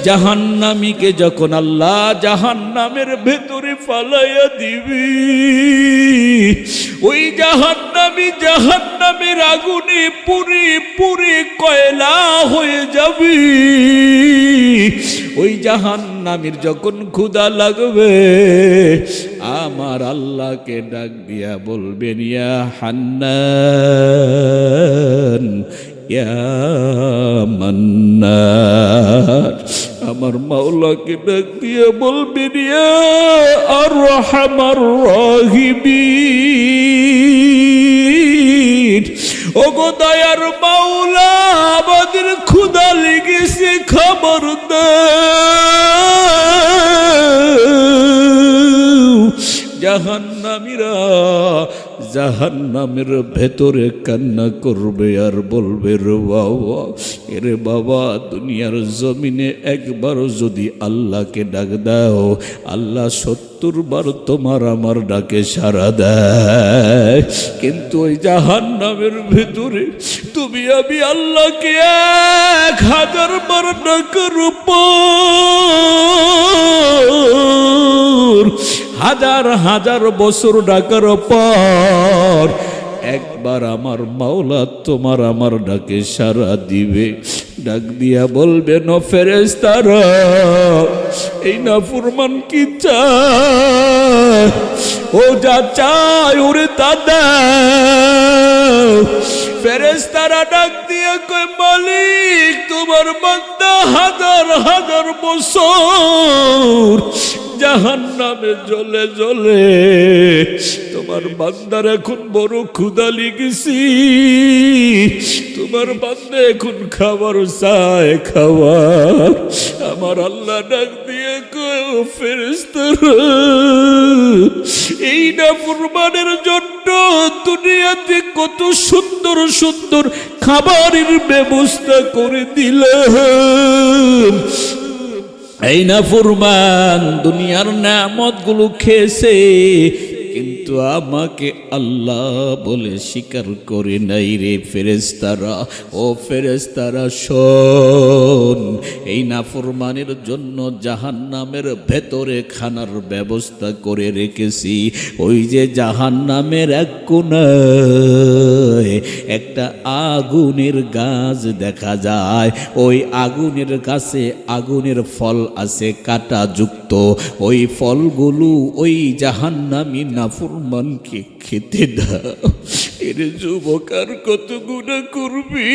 জাহান্নামীকে যখন আল্লাহ জাহান্নামের ভেতরে ফালাইয়া দিবি, ওই জাহান্নামী জাহান্নামের আগুনে পুরে পুরে কয়লা হয়ে যাবি। ওই জাহান্নামীর যখন ক্ষুধা লাগবে, আমার আল্লাহকে ডাক দিয়া বলবেন, ইয়া হান্নান ইয়া মান্নান। আমার মাওলাকে ডাক দিয়া বলবেন, ইয়া আরহামার রাহিমিন। ওগো দয়ার মাওলা, আমাদের ক্ষুধা লেগেছে, খাবার দাও। জাহান্নামীরা জাহান্নামের ভেতরে কান্না করবে আর বলবে, রে বাবা, এরে বাবা, দুনিয়ার জমিনে একবার যদি আল্লাহকে ডাক দাও, আল্লাহ 70 বার তোমার আমার ডাকে সাড়া দেয়। কিন্তু ওই জাহান্নামের ভেতরে তুমি আমি আল্লাহকে 1000 বার ডাকার পর, হাজার হাজার বছর ডাকার পর একবার আমার মাওলা তোমার আমার ডাকে সাড়া দিবে। ডাক দিয়া বলবেন, ও ফেরেশতারা, এই নাফরমান কি চায়? ও যা চায় ওরে তা দাও। ফেরেশতারা ডাক দিয়া কয়, মালিক, তোমার বান্দা হাজার হাজার বছর জাহান্নামে জ্বলে জ্বলে, তোমার বান্দার এখন বড় ক্ষুধা লেগেছি, তোমার বান্দা এখন খাবার চায়, খাবার। আমার আল্লাহ ডাক দিয়ে কয়, ও ফেরেশতারা, এই নাফরমানের জন্য দুনিয়াতে কত সুন্দর সুন্দর খাবারের ব্যবস্থা করে দিলাম। এই নাফরমান দুনিয়ার নেয়ামত গুলো খেয়েছে, কিন্তু আমাকে আল্লাহ বলে স্বীকার করে নাই রে ফেরেশতারা। ও ফেরেশতারা শোন, এই নাফরমানের জন্য জাহান্নামের ভেতরে খানার ব্যবস্থা করে রেখেছি। ওই যে জাহান্নামের এক কোণায় একটা আগুনের গাছ দেখা যায়, ওই আগুনের গাছে আগুনের ফল আছে কাঁটা যুক্ত। ওই ফলগুলো ওই জাহান্নামী নাফরমানকে খেতে দাও। এর যুবক আর কত গুনাহ করবি?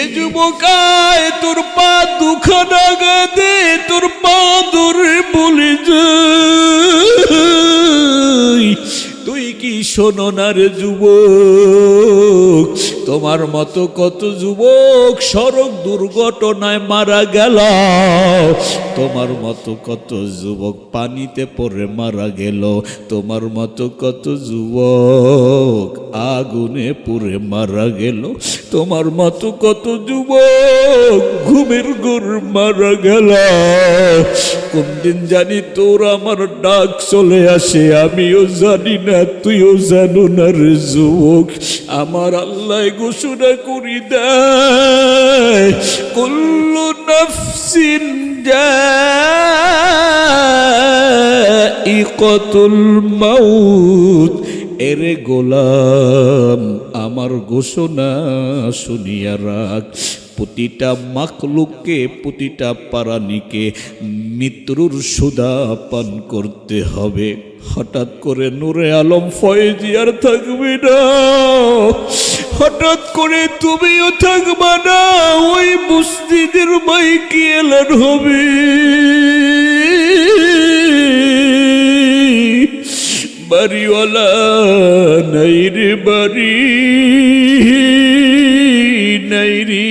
এ যুবকায়, তোর পা দুখানা গাদে, তোর পা ধরে বলে যাই, তুই কি শোনো না রে যুবক? তোমার মতো কত যুবক সড়ক দুর্ঘটনায় মারা গেল, তোমার মতো কত যুবক পানিতে পড়ে মারা গেল, তোমার মতো কত যুবক আগুনে পুড়ে মারা গেল, তোমার মতো কত যুবক ঘুমের ঘোর মারা গেল। কোন দিন জানি তোর আমার ডাক চলে আসে, আমিও জানি না, তুইও জানো না রে যুবক। আমার আল্লাহ ঘোষণা করি দেয়, কুল্লু নাফসিন যায়িকাতুল মাউত। এরে গোলাম, আমার ঘোষণা শুনিয়া রাখ, প্রতিটা মাখলুককে, প্রতিটা প্রাণীকে মৃত্যুর সুধা পান করতে হবে। হঠাৎ করে নূরে আলম ফয়েজি আর থাকবে না, হঠাৎ করে তুমিও থাকবা না, ওই মসজিদের মাইকে এলান হবে, বাড়িওয়ালা নাই রে বাড়ি, নাই রে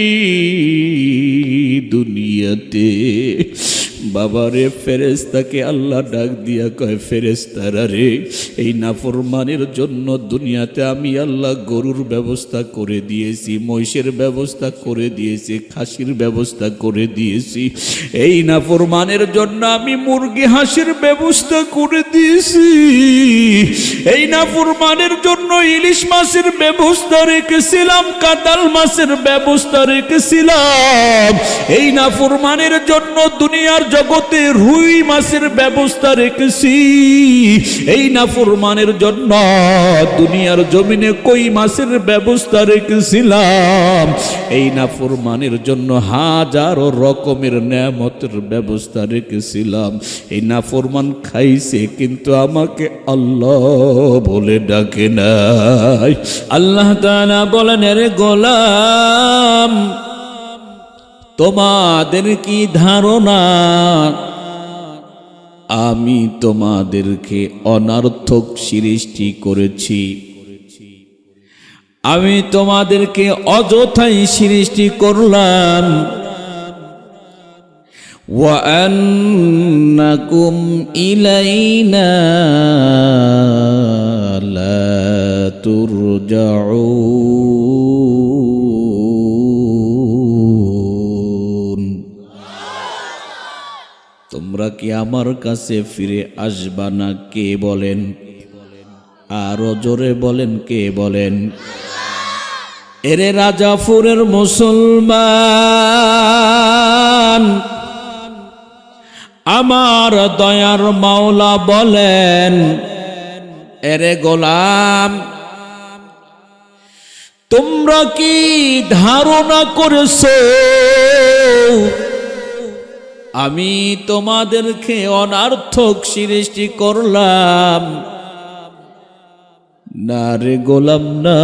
দুনিয়াতে, বাবারে ফেরেশতাকে আল্লাহ ডাক দিয়া কয়, ফেরেশতারা রে, এই নাফরমানের জন্য দুনিয়াতে আমি আল্লাহ গরুর ব্যবস্থা করে দিয়েছি, মহিষের ব্যবস্থা করে দিয়েছি, খাসির ব্যবস্থা করে দিয়েছি। এই নাফরমানের জন্য আমি মুরগি হাঁসের ব্যবস্থা করে দিয়েছি। এই নাফরমানের জন্য ইলিশ মাছের ব্যবস্থা রেখেছিলাম, কাতাল মাছের ব্যবস্থা রেখেছিলাম। এই নাফরমানের জন্য দুনিয়ার জগতে রুই মাছের ব্যবস্থা রেখেছি। এই নাফরমানের জন্য দুনিয়ার জমিনে কই মাছের ব্যবস্থা রেখেছিলাম। এই নাফরমানের জন্য হাজারো রকমের নেয়ামতের ব্যবস্থা রেখেছিলাম। এই নাফরমান খাইছে কিন্তু আমাকে আল্লাহ বলে ডাকে নাই। আল্লাহ তাআলা বলেন, রে গোলাম, তোমাদের কি ধারণা আমি তোমাদেরকে অনর্থক সৃষ্টি করেছি? আমি তোমাদেরকে অযথাই সৃষ্টি করলাম। ওয়া আন্নাকুম ইলাইনা লা তুরজাউন। তোমরা কি আমার কাছে ফিরে আসবা না? কে বলেন? আরো জোরে বলেন, কে বলেন? এরে রাজাপুরের মুসলমান, আমার দয়ার মাওলা বলেন, এরে গোলাম, তোমরা কি ধারণা করেছো আমি তোমাদেরকে অনর্থক সৃষ্টি করলাম? না রে গোলাম, না,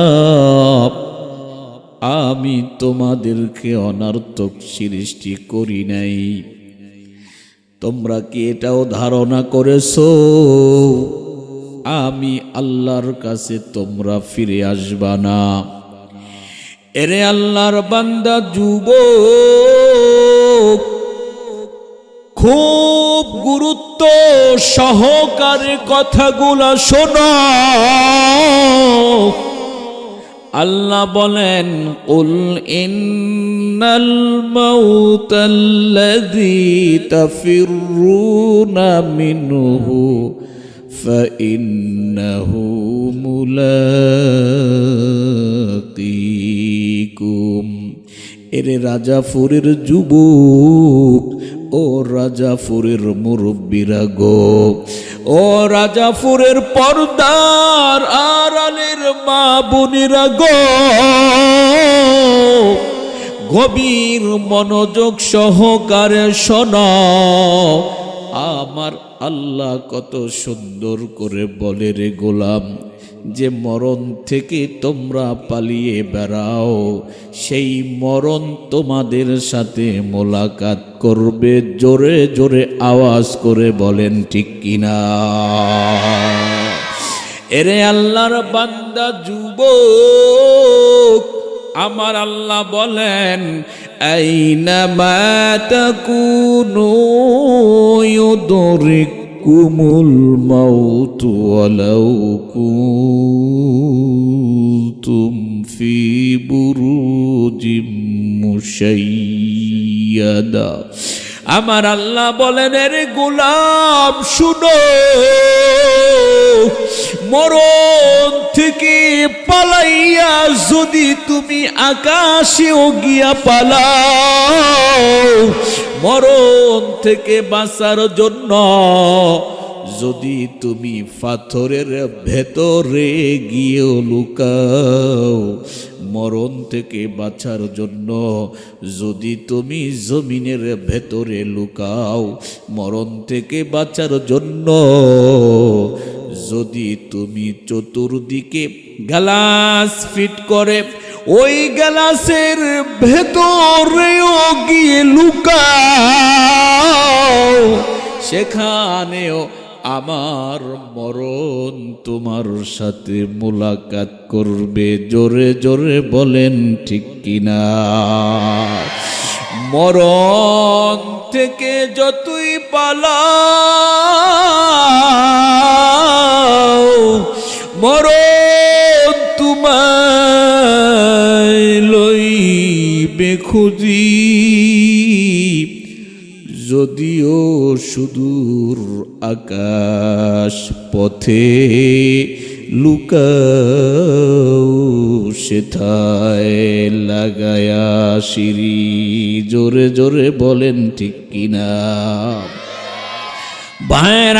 আমি তোমাদেরকে অনর্থক সৃষ্টি করি নাই। তোমরা কি এটাও ধারণা করেছো আমি আল্লাহর কাছে তোমরা ফিরে আসবা না? এরে আল্লাহর বান্দা যুবক, খুব গুরুত্ব সহকারে কথাগুলা শোনো। আল্লাহ বলেন, কুল ইন্নাল মাউতাল্লাযী তাফিরুনা মিনহু ফাইন্নাহু মুলাকীকুম। এরে রাজাপুরের যুবক, ও রাজাপুরের মুরব্বীরা গো, ও রাজাপুরের পর্দার আড়ালের মা বোনেরা গো, গভীর মনোযোগ সহকারে শোনো। আমার আল্লাহ কত সুন্দর করে বলে, রে গোলাম, যে মরণ থেকে তোমরা পালিয়ে বেড়াও, সেই মরণ তোমাদের সাথে মোলাকাত করবে। জোরে জোরে আওয়াজ করে বলেন ঠিক কিনা? এরে আল্লাহর বান্দা যুবক, আমার আল্লাহ বলেন, আইনামা তাকুনু ইউদরিকুমুল মাউতু ওয়ালাউ কুনতুম ফি বুরুজিম মুশাইয়াদা। আমার আল্লাহ বলেন, রে গোলাম শুনো, মরণ থেকে পালাইয়া যদি তুমি আকাশেও গিয়া পালাও, মরণ থেকে বাঁচার জন্য যদি তুমি পাথরের ভেতরে গিয়েও লুকাও, মরণ থেকে বাঁচার জন্য যদি তুমি জমিনের ভেতরে লুকাও, মরণ থেকে বাঁচার জন্য যদি তুমি চতুর্দিকে গ্লাস ফিট করে ওই গ্লাসের ভেতরেও গিয়ে লুকাও, সেখানেও আমার মরণ তোমার সাথে মোলাকাত করবে। জোরে জোরে বলেন ঠিক কিনা? মরণ থেকে যতই পালাও মরণ তোমায় লইবে খুঁজি, যদিও সুদূর আকাশ পথে লুকাও সেথায় লাগায়া সিঁড়ি। জোরে জোরে বলেন ঠিক কিনা? ভাইয়ের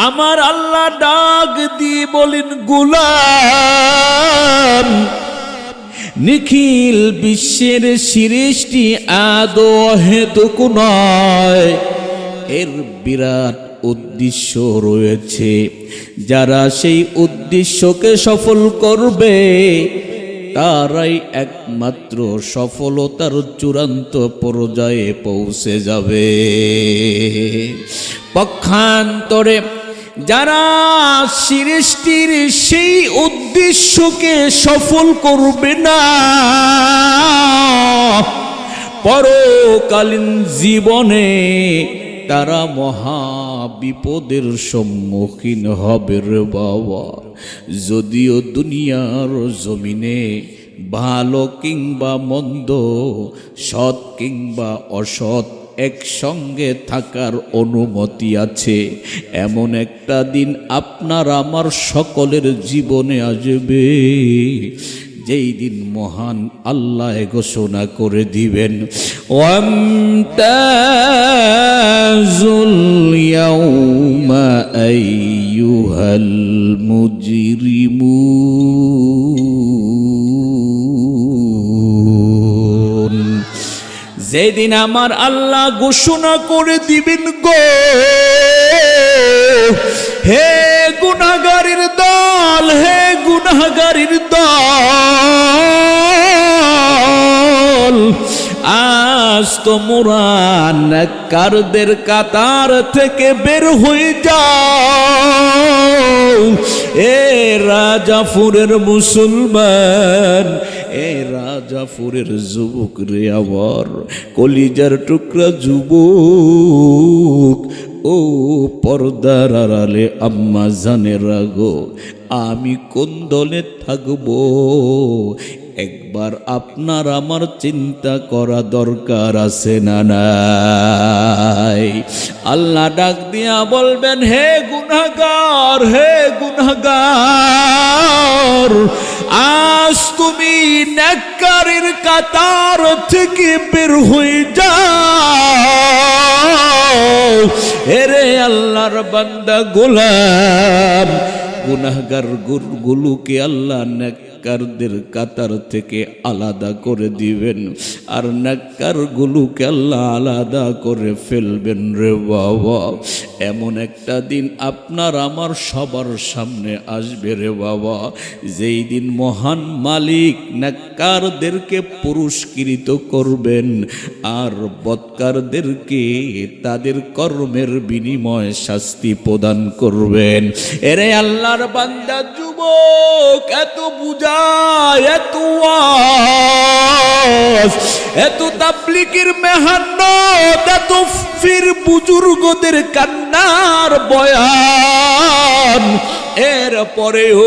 আমার আল্লাহ ডাক দিয়ে বলেন, গোলাম নিখিল বিশ্বের সৃষ্টি আদৌ হেতুক নয়, এর বিরাট উদ্দেশ্য রয়েছে। যারা সেই উদ্দেশ্যকে সফল করবে তারাই একমাত্র সফলতার চূড়ান্ত পর্যায়ে পৌঁছে যাবে। পক্ষান্তরে যারা সৃষ্টির সেই উদ্দেশ্যকে সফল করবে না, পরকালীন জীবনে তারা মহা বিপদের সম্মুখীন হবে রে বাবা। যদিও দুনিয়ার জমিনে ভালো কিংবা মন্দ, সৎ কিংবা অসৎ একসঙ্গে থাকার অনুমতি আছে, এমন একটা দিন আপনার আমার সকলের জীবনে আসবে যেই দিন মহান আল্লাহ ঘোষণা করে দিবেন, ওয়ামতাজুল ইয়াউমা আইয়ুহাল মুজরিমুন। যেদিন আমার আল্লাহ ঘোষণা করে দিবেন, গো হে গুনাহগারের দল, হে গুনাহগারের দল, আজ তোমরা নেককারদের কাতার থেকে বের হয়ে যাও। এ রাজাপুরের মুসলমান, এ রাজাপুরের যুবক রে আমার, কলিজার টুকরা যুবক, ও পর্দার আড়ালে আম্মা জানেরা গো, আমি কোন দলে থাকবো একবার আপনার আমার চিন্তা করা দরকার আছে না নাই? আল্লাহ ডাক দিয়া বলবেন, হে গুনাহগার, হে গুনাহগার, আজ তুমি নেককারের কাতার থেকে বের হয়ে যাও। এরে আল্লাহর বান্দা গোলাম, গুনাহগার গুলোকে আল্লাহ নেককারদের কাতার থেকে আলাদা করে দিবেন, আর নেককার গুলোকে আল্লাহ আলাদা করে ফেলবেন রে বাবা। এমন একটা দিন আপনার আমার সবার সামনে আসবে রে বাবা, যেই দিন মহান মালিক নেককারদেরকে পুরস্কৃত করবেন আর বদকারদেরকে তাদের কর্মের বিনিময়ে শাস্তি প্রদান করবেন। এরে আল্লাহর বান্দা যুবক, এত বুঝায়, এত ওয়াজ, এত তাবলীগের মেহনত, এত ফির বুজুর্গদের কান্নার বয়ান, এর পরেও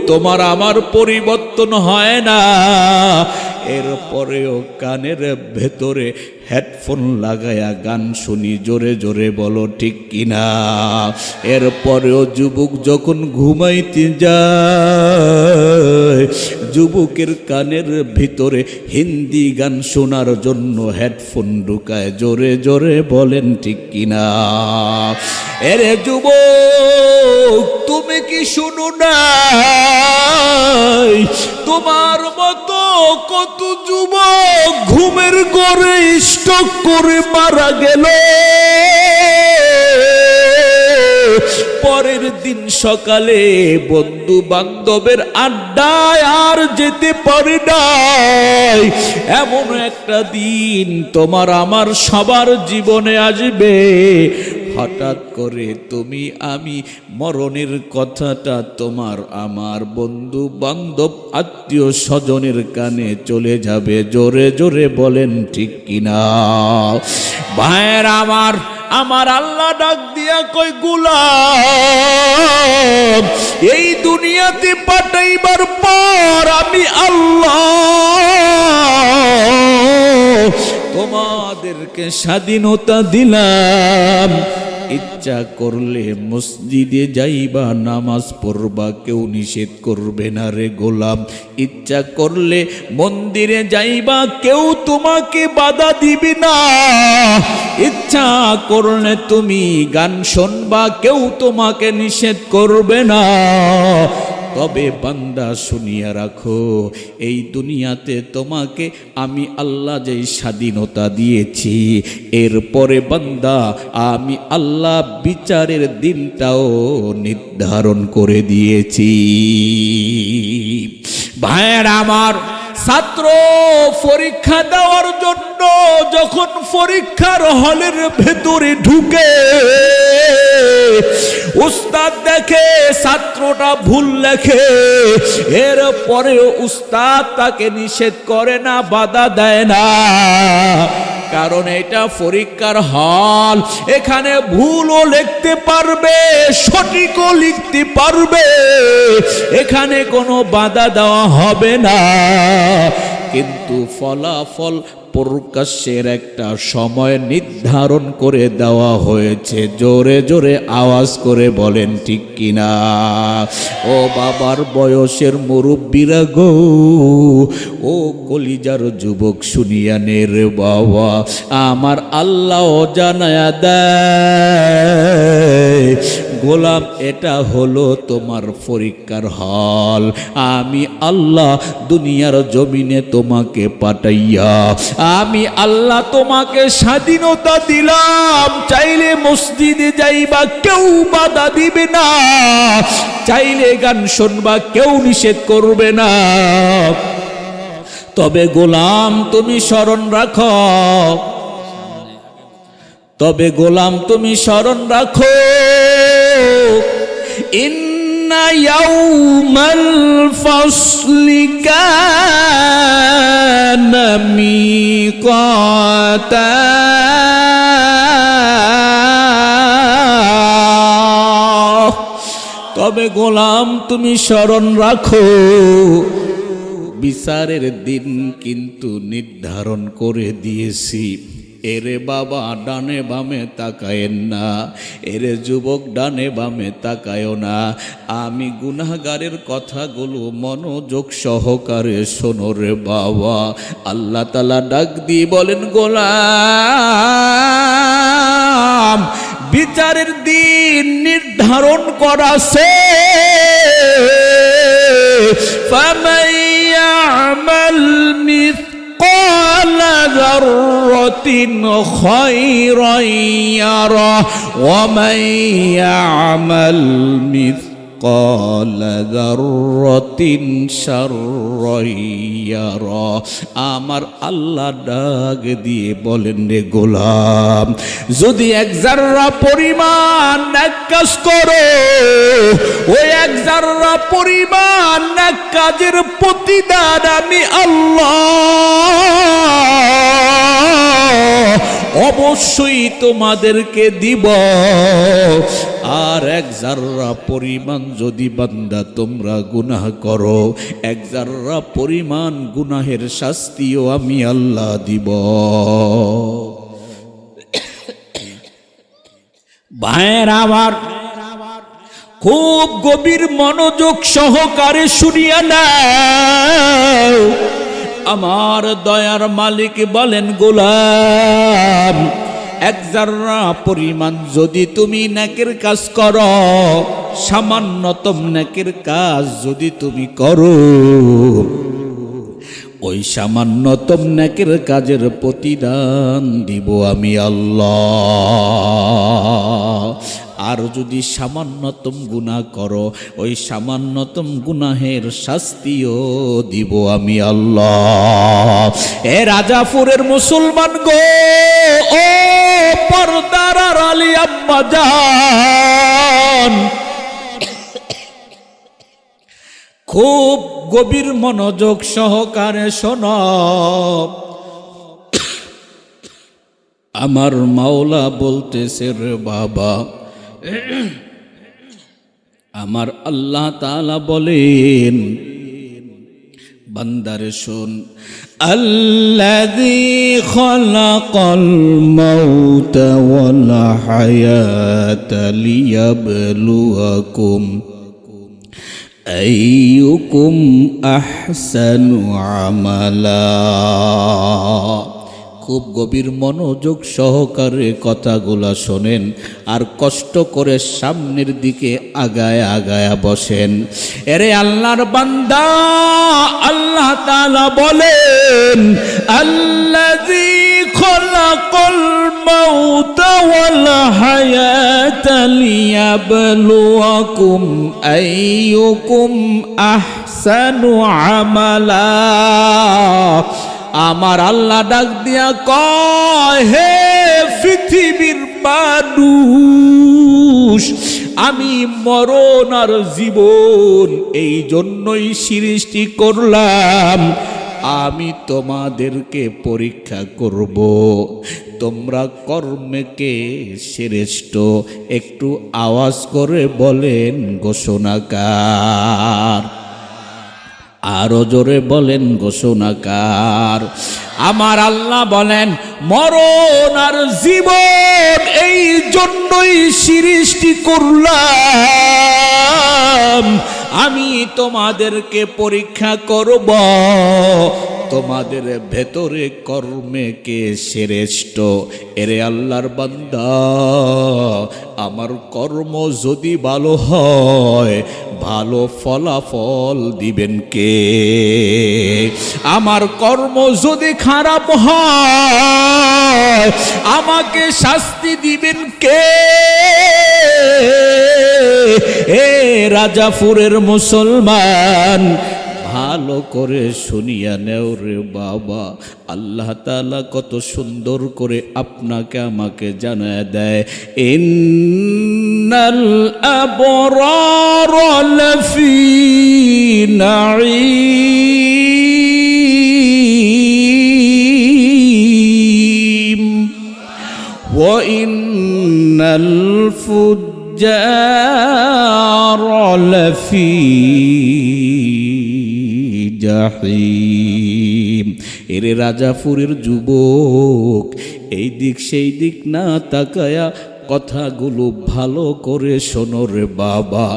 তোমার আমার পরিবর্তন হয় না। এরপরেও কানের ভেতরে হেডফোন লাগায়া গান শুনি, জোরে জোরে বলো ঠিক কিনা? এরপরেও যুবক যখন ঘুমাইতে যায়, যুবকের কানের ভিতরে হিন্দি গান শোনার জন্য হেডফোন ঢুকায়, জোরে জোরে বলেন ঠিক কিনা? এরে যুবক, তুমি কি শুনো না? তোমার মতো কত যুবক ঘুমের ঘরে স্ট্রোক করে মারা গেল, পরের দিন সকালে বন্ধু বান্ধবের আড্ডায় আর যেতে পারে নাই। এমন একটা দিন তোমার আমার সবার জীবনে আসবে, হঠাৎ করে তুমি আমি মরণের কথাটা তোমার আমার বন্ধু বান্ধব আত্মীয় স্বজনের কানে চলে যাবে। জোরে জোরে বলেন ঠিক কিনা? ভাইয়ের আমার আল্লাহ ডাক দিয়া কই, গোলাম এই দুনিয়াতে পাঠাইবার পর আমি আল্লাহ তোমাদেরকে স্বাধীনতা দিলাম। ইচ্ছা করলে মসজিদে যাইবা, নামাজ পড়বা, কেউ নিষেধ করবে না রে গোলাম। ইচ্ছা করলে মন্দিরে যাইবা, কেউ তোমাকে বাধা দিবে না। ইচ্ছা করলে তুমি গান শুনবা, কেউ তোমাকে নিষেধ করবে না। তবে বান্দা শুনিয়া রাখো, এই দুনিয়াতে তোমাকে আমি আল্লাহ যে স্বাধীনতা দিয়েছি, এরপরে বান্দা আমি আল্লাহ বিচারের দিনটাও নির্ধারণ করে দিয়েছি। ভাইয়ের আমার, ছাত্র পরীক্ষা দেওয়ার জন্য যখন পরীক্ষার হলের ভেতরে ঢুকে, উস্তাদ দেখে ছাত্রটা ভুল লেখে, এরপরে উস্তাদ তাকে নিষেধ করে না, বাধা দেয় না। কারণ এটা পরীক্ষার হল, এখানে ভুলও লিখতে পারবে, সঠিকও লিখতে পারবে, এখানে কোনো বাধা দেওয়া হবে না। কিন্তু ফলাফল প্রকাশের একটা সময় নির্ধারণ করে দেওয়া হয়েছে। জোরে জোরে আওয়াজ করে বলেন ঠিক কিনা? ও বাবার বয়সের মুরব্বীরা গো, ও কলিজার যুবক শুনিয়া নে রে বাবা, আমার আল্লাহ জানায়া দেয়, গোলাম এটা হলো তোমার পরীক্ষার হল। আমি আল্লাহ দুনিয়ার জমিনে তোমাকে পাঠাইয়া আমি আল্লাহ তোমাকে স্বাধীনতা দিলাম। চাইলে মসজিদে যাইবা, কেউ বাধা দিবে না। চাইলে গান শুনবা, কেউ নিষেধ করবে না। তবে গোলাম তুমি স্মরণ রাখো, তবে গোলাম তুমি স্মরণ রাখো, ইন্না ইয়াউমাল ফাসলি কানা মিকাতা। তবে গোলাম তুমি স্মরণ রাখো, বিচারের দিন কিন্তু নির্ধারণ করে দিয়েছি। এরে বাবা ডানে বামে তাকায়েন না, এরে যুবক ডানে বামে তাকায়ও না। আমি গুনাহগারের কথাগুলো মনোযোগ সহকারে শোনো রে বাবা। আল্লাহ তাআলা ডাক দিয়ে বলেন, গোলাম বিচারের দিন নির্ধারণ করাছে। ফামান ইয়ামাল মিসকালা যাররাতিন খায়রান ইয়ারা ওয়া মান ইয়ামাল মিসকালা যাররাতিন শাররান ইয়ারা। আমার আল্লাহ ডাক দিয়ে বলেন, রে গোলাম যদি এক জাররা পরিমাণ নেক কাজ করো, ওই এক জাররা পরিমাণ নেক কাজের প্রতিদান আমি আল্লাহ অবশ্যই তোমাদেরকে দিব। আর এক জাররা পরিমাণ যদি বান্দা তোমরা গুনাহ করো, এক জাররা পরিমাণ গুনাহের শাস্তিও আমি আল্লাহ দিব। ভাইয়ের আমার, খুব গভীর মনোযোগ সহকারে শুনিয়া নাও। আমার দয়ার মালিক বলেন, গোলাম এক জাররা পরিমাণ যদি তুমি নেকের কাজ করো, সামান্যতম নেকের কাজ যদি তুমি করো, ওই সামান্যতম নেকের কাজের প্রতিদান দিব আমি আল্লাহ। আর যদি সামান্যতম গুনাহ করো, ওই সামান্যতম গুনাহের শাস্তিও দিব আমি আল্লাহ। এ রাজাপুরের মুসলমান গো, ও পর্দার আড়ালে আম্মা জান, খুব গভীর মনোযোগ সহকারে শোনো। আমার মাওলা বলতেছে রে বাবা, আমার আল্লাহ তাআলা বলেন, বান্দারে শোন, আল্লাযী খালাকাল মাউতা ওয়াল হায়াতা লিয়াবলুয়াকুম আইয়ুকুম আহসানু আমালা। খুব গভীর মনোযোগ সহকারে কথাগুলা শোনেন আর কষ্ট করে সামনের দিকে আগায় আগায়া বসেন। এরে আল্লাহর বান্দা, আল্লাহ তাআলা বলেন, আল্লাযী খালাকাল মাউতা ওয়াল হায়াতা লিয়াবলুয়াকুম আইয়ুকুম আহসানু আমালা। আমার আল্লাহ ডাক দিয়া কয়, হে পৃথিবীর মানুষ, আমি মরণ আর জীবন এই জন্যই সৃষ্টি করলাম, আমি তোমাদেরকে পরীক্ষা করব, তোমরা কর্মকে শ্রেষ্ঠ। একটু আওয়াজ করে বলেন ঘোষণাকার, আরো জোরে বলেন ঘোষণাকার। আমার আল্লাহ বলেন, মরণ আর জীবন এই জন্যই সৃষ্টি করলাম, আমি তোমাদেরকে পরীক্ষা করব, তোমাদের ভেতরে কর্মে কে শ্রেষ্ঠ। এরে আল্লাহর বান্দা, আমার কর্ম যদি ভালো হয়, ভালো ফলাফল দিবেন কে? আমার কর্ম যদি খারাপ হয়, আমাকে শাস্তি দিবেন কে? এ রাজাপুরের মুসলমান, ভালো করে শুনিয়া নেও রে বাবা, আল্লাহ তাআলা কত সুন্দর করে আপনাকে আমাকে জানায় দেয়, ইন্নাল আবরার লাফি নাঈম ওয়া ইন্নাল ফুজ্জার লাফি জাহিম। এরে রাজাপুরের যুবক, এই দিক সেই দিক না তাকায়া কথাগুলো ভালো করে শোনো রে বাবা।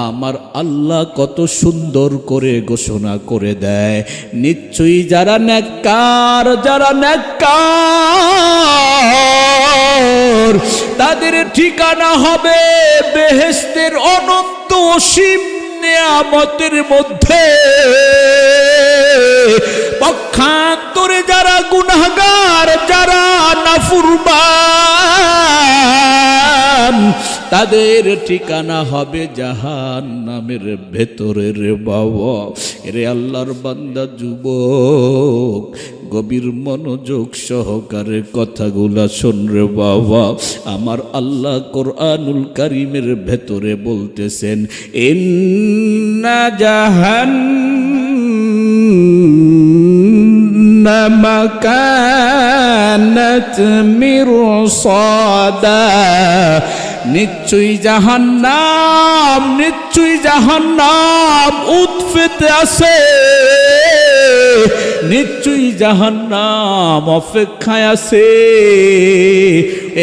আমার আল্লাহ কত সুন্দর করে ঘোষণা করে দেয়, নিশ্চয়ই যারা নেককার, যারা নেককার, তাদের ঠিকানা হবে বেহেশতের অনন্ত অসীম নিয়ামতের মধ্যে। পক্ষান্তরে যারা গুনাহগার, যারা নাফরমান, তাদের ঠিকানা হবে জাহান্নামের ভেতরের বাবা। এরে আল্লাহর বান্দা যুবক, গভীর মনোযোগ সহকারে কথাগুলা শোন রে বাবা। আমার আল্লাহ কোরআনুল কারীমের ভেতরে বলতেছেন, ইন্না জাহান্নামা কানাত মিরসাদা। নিশ্চয়ই জাহান্নাম, নিশ্চয়ই জাহান্নাম উৎপেতে আছে, নিশ্চয়ই জাহান্নাম অপেক্ষায় আছে।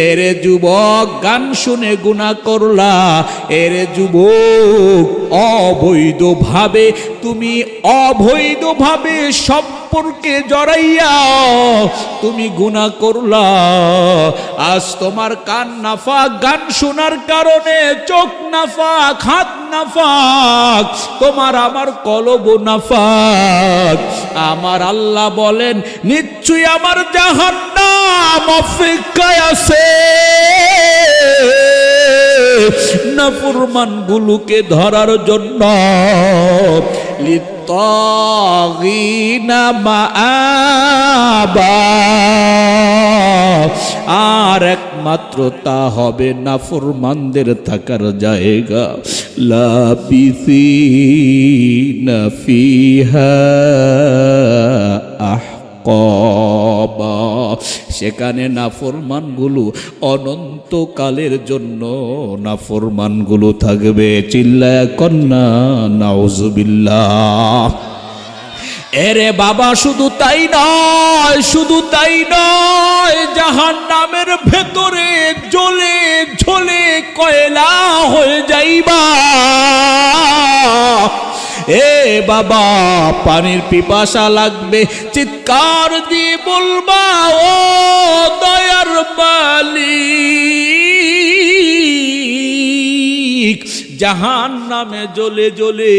এরে যুবক, গান শুনে গুনাহ করলা, এরে যুবক, অবৈধভাবে তুমি অবৈধভাবে সম্পর্কে জড়াইয়া তুমি গুনাহ করলা। আজ তোমার কান নাফাক, গান শোনার কারণে চোখ নাফাক, হাত নাফাক, তোমার আমার কলব নাফাক। আমার আল্লাহ বলেন, নিশ্চয়ই আমার জাহান্নাম অপেক্ষায় আছে নাফরমান গুলোকে ধরার জন্য। লিত্তাগিনা মাআবা। আর একমাত্র তা হবে নাফরমানদের থাকার জায়গা। লাবিসিনা ফিহা আহকাবা, সেখানে নাফরমানগুলো অনন্তকালের জন্য নাফরমানগুলো থাকবে। চিল্লায়া কন্যা নাউজুবিল্লাহ। এরে বাবা, শুধু তাই নয়, শুধু তাই নয়, জাহান্নামের ভেতরে জ্বলে ঝলে কয়লা হয়ে যাইবা। এ বাবা, পানির পিপাসা লাগবে, চিৎকার দিয়ে বলবা, ও দয়ার মালিক, জাহান্নামে জ্বলে জ্বলে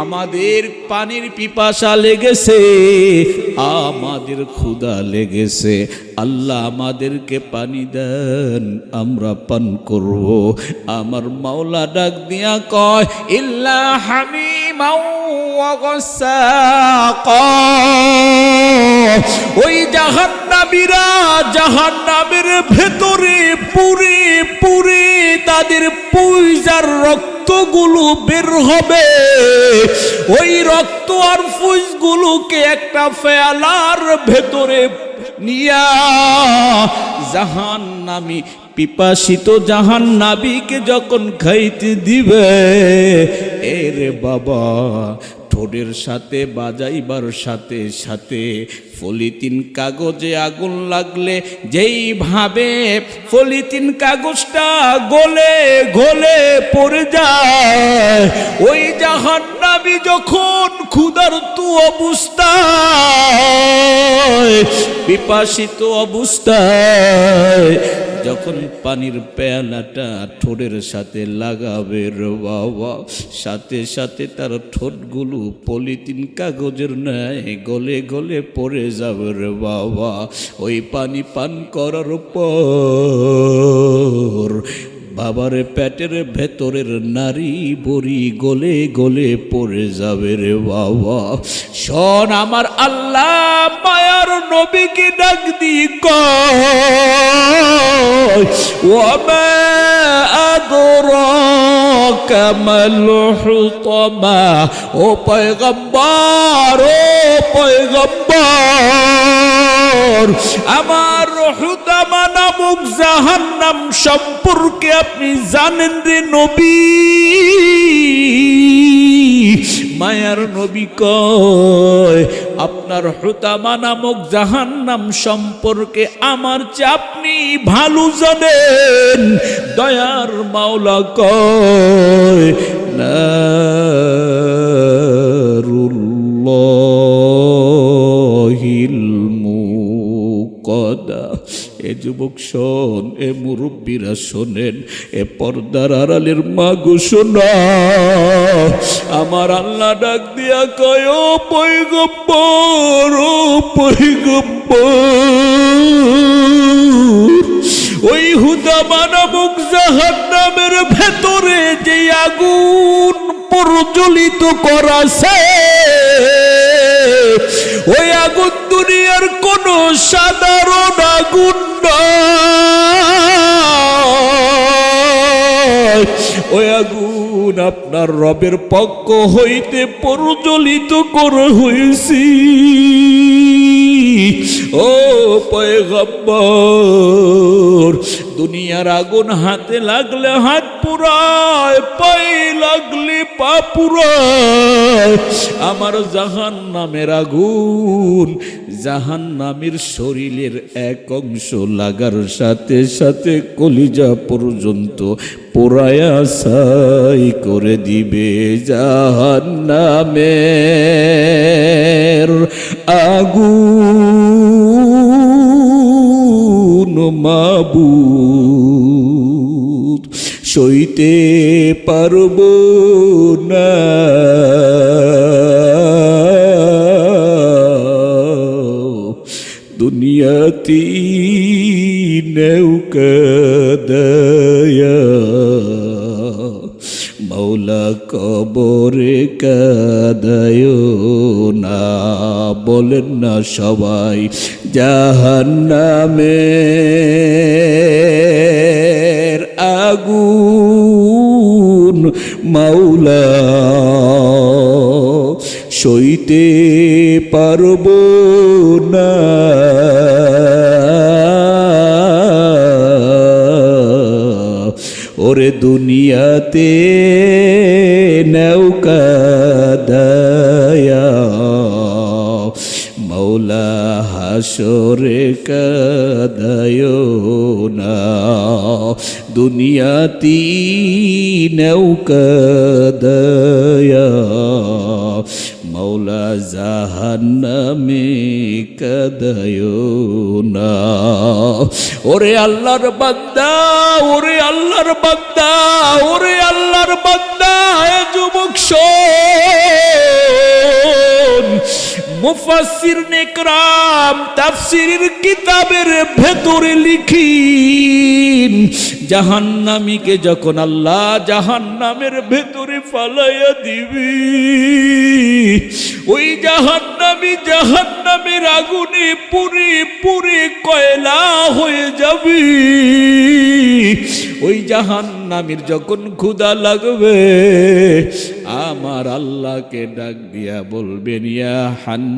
আমাদের পানির পিপাসা লেগেছে, আমাদের ক্ষুধা লেগেছে, আল্লাহ আমাদেরকে পানি দেন, আমরা পান করব। আমার মাওলা ডাক দিয়া কয়, ইল্লা হামিমাও ওয়া গাসাকা। ওই জাহান্নামীরা জাহান্নামের ভেতরে পুরে পুরে তাদের পূজার রক্তগুলো বের হবে। ওই রক্ত আর ফুসগুলোকে একটা ফেলার ভেতরে নিয়া জাহান্নামী পিপাসিত জাহান্নামীকে যখন খাইতে দিবে, এরে বাবা, ঠোঁটের সাথে বাজাইবার সাথে সাথে পলিথিন কাগজে আগুন লাগলে যেইভাবে পলিথিন কাগজটা গলে গলে পড়ে যায়, ওই জাহান্নামী যখন ক্ষুধার্ত অবস্থায়, পিপাসিত অবস্থায় যখন পানির পেয়ালাটা ঠোঁটের সাথে লাগাবে রে বাবা, সাথে সাথে তার ঠোঁটগুলো পলিথিন কাগজের ন্যায় গলে গলে পড়ে যাবে রে বাবা। ওই পানি পান করার পর বাবারে পেটের ভেতরের নারী বড়ি গলে গলে পড়ে যাবে রে বাবা। শোন, আমার আল্লাহ মায়ার নবীকে ডাক দি কয়, ওয়া মা আদরাকা মাল হুতামা। ও পয়গম্বর, ও পয়গম্বর, আমার হুতামা নামক জাহান্নাম সম্পর্কে আপনি জানেন রে নবী? মায়ার নবী কয়, আপনার হুতামা নামক জাহান্নাম সম্পর্কে আমার চেয়ে আপনি ভালো জানেন। দয়ার মাওলা কয়, নারুল্লাহিল মুকাদ্দা। এ যুবক শোন, এ মুরব্বীরা শোনেন, এ পর্দার আড়ালের মা গো শোনা, আমার আল্লাহ ডাক দিয়া কয়, ও পয়গম্বর, ও পয়গম্বর, ওই হুতামা নামক জাহান্নামের ভেতরে যে আগুন প্রজ্বলিত করাছে, ওই আগুন দুনিয়ার কোন সাধারণ আগুন নয়। ওই আগুন আপনার রবের পক্ষ হইতে প্রজ্বলিত করা হয়েছে। ও পয়গম্বর, দুনিয়ার আগুন হাতে লাগলে হাত পুরায়, পায়ে লাগলে পা পুরায়। আমার জাহান্নামের আগুন জাহান্নামীর শরীরের এক অংশ লাগার সাথে সাথে কলিজা পর্যন্ত পোড়ায়া ছাই করে দিবে। জাহান্নামের আগুন মাবুদ সইতে পারব না, দুনিয়াতে নৌকা দয়া। মৌলা কবরে কাদায়ো না, বলেন না সবাই। জাহান্নামের আগুন মাওলা সইতে পারবো না, ওরে দুনিয়াতে নৌকা দায়া মৌলা হাসরে কাদায়ো না, দুনিয়াতি নৌকা দায়া মৌলা জাহান্নামে কাদায়ো না। ওরে আল্লাহর বান্দা, ওরে আল্লাহর বান্দা, ওরে আল্লাহর বান্দা, এ যুবক শোন, মুফাসসির নেকরাম তাফসীরের কিতাবের ভেতরে লিখিন, জাহান্নামীকে যখন আল্লাহ জাহান্নামের ভেতরে ফালাইয়া দিবি, ওই জাহান্নামী জাহান্নামের আগুনে পুরে পুরে কয়লা হয়ে যাবি। ওই জাহান্নামীর যখন ক্ষুধা লাগবে, আমার আল্লাহকে ডাক দিয়া বলবেন, ইয়া হান্নান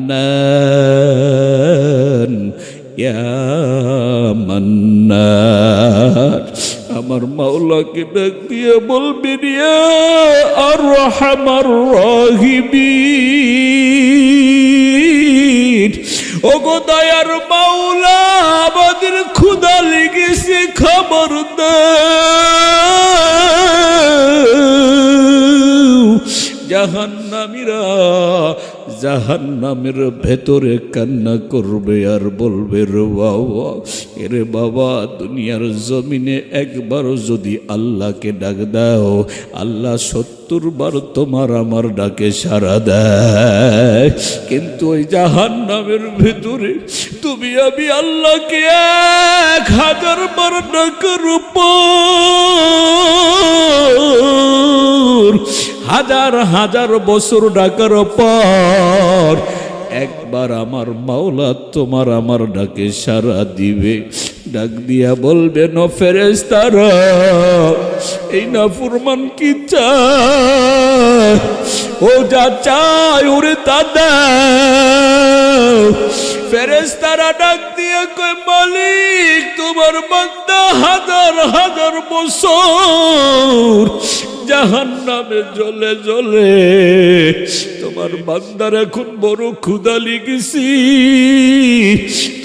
ইয়া মান্নান। আমার মাওলাকে ডাক দিয়া বলবেন, ইয়া আরহামার রাহিমিন। ওগো দয়ার মাওলা, আমাদের ক্ষুধা লেগেছে, খাবার দাও। জাহান্নামীরা জাহান্নামের ভেতরে কান্না করবে আর বলবে, রে বাবা, এরে বাবা, দুনিয়ার জমিনে একবার যদি আল্লাহকে ডাক দাও, আল্লাহ 70 বার তোমার আমার ডাকে সাড়া দেয়। কিন্তু ওই জাহান্নামের ভেতরে তুমি আমি আল্লাহকে 1000 বার ডাকার পর, হাজার হাজার বছর ডাকার পর একবার আমার মাওলা তোমার আমার ডাকে সাড়া দিবে। ডাক দিয়া বলবেন, ও ফেরেশতারা, এই নাফরমান কি চায়? ও যা চায় ওরে তা দাও। ফেরেশতারা ডাক দিয়া কয়, মালিক, তোমার বান্দা হাজার হাজার বছর জাহান্নামে জ্বলে জ্বলে, তোমার বান্দার এখন বড় ক্ষুধা লেগেছি,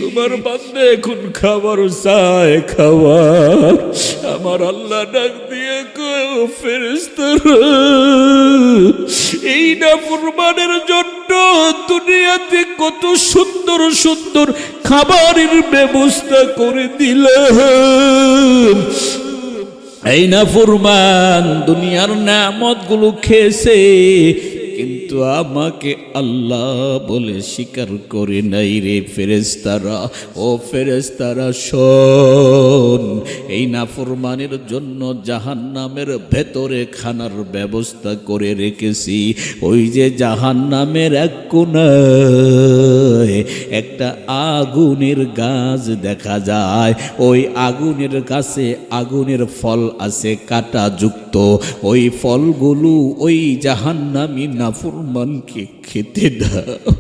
তোমার বান্দা এখন খাবার চায়, খাবার। আমার আল্লাহ ডাক দিয়ে কয়, ও ফেরেশতারা, এই নাফরমানের জন্য দুনিয়াতে কত সুন্দর সুন্দর খাবারের ব্যবস্থা করে দিলাম। এই নাফরমান দুনিয়ার নেয়ামত গুলো খেয়েছে, কিন্তু আমাকে আল্লাহ বলে স্বীকার করে নাই রে ফেরেশতারা। ও ফেরেশতারা শোন, এই নাফরমানের জন্য জাহান্নামের ভেতরে খানার ব্যবস্থা করে রেখেছি। ওই যে জাহান্নামের এক কোণায় একটা আগুনের গাছ দেখা যায়, ওই আগুনের গাছে আগুনের ফল আছে কাঁটাযুক্ত। ওই ফলগুলো ওই জাহান্নামী নাফরমানকে খেতে দাও।